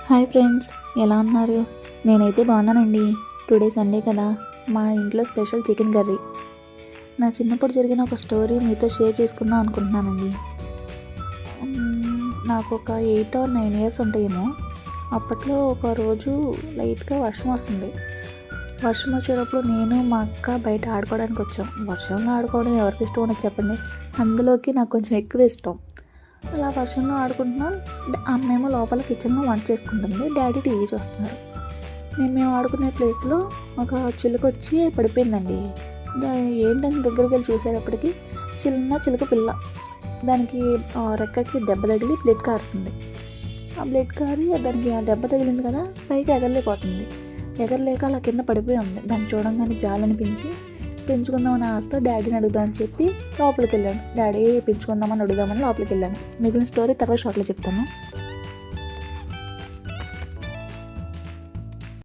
Hi friends, ఎలా ఉన్నారు? నేనైతే బాగున్నానండి. టుడే సండే కదా, మా ఇంట్లో స్పెషల్ చికెన్ కర్రీ. నా చిన్నప్పుడు జరిగిన ఒక స్టోరీ మీతో షేర్ చేసుకుందాం అనుకుంటున్నానండి. నాకు ఒక 8 or 9 years ఉంటాయేమో. అప్పట్లో ఒక రోజు లైట్గా వర్షం వస్తుంది. వర్షం వచ్చేటప్పుడు నేను మా అక్క బయట ఆడుకోవడానికి వచ్చాం. వర్షంలో ఆడుకోవడం ఎవరికి ఇష్టం ఉండదు చెప్పండి. అందులోకి నాకు కొంచెం ఎక్కువ ఇష్టం. అలా వర్షంలో ఆడుకుంటున్నాం. అమ్మేమో లోపల కిచెన్లో వంట చేసుకుంటుంది, డాడీ టీవీ చూస్తున్నారు. మేము ఆడుకునే ప్లేస్లో ఒక చిలుక వచ్చి పడిపోయిందండి. ఏంటని దగ్గరికి వెళ్ళి చూసేటప్పటికి చిన్న చిలుక పిల్ల. దానికి రెక్కకి దెబ్బ తగిలి బ్లడ్ కారుతుంది. ఆ బ్లడ్ కారి దానికి ఆ దెబ్బ తగిలింది కదా, పైకి ఎగరలేకపోతుంది. ఎగరలేక అలా కింద పడిపోయి ఉంది. దాన్ని చూడంగానే జాలనిపించి పెంచుకుందామని ఆస్తో డాడీని అడుగుదామని చెప్పి లోపలికి వెళ్ళాను. డాడీ పెంచుకుందామని అడుగుదామని లోపలికి వెళ్ళాను. మిగిలిన స్టోరీ తర్వాత షార్ట్లో చెప్తాను.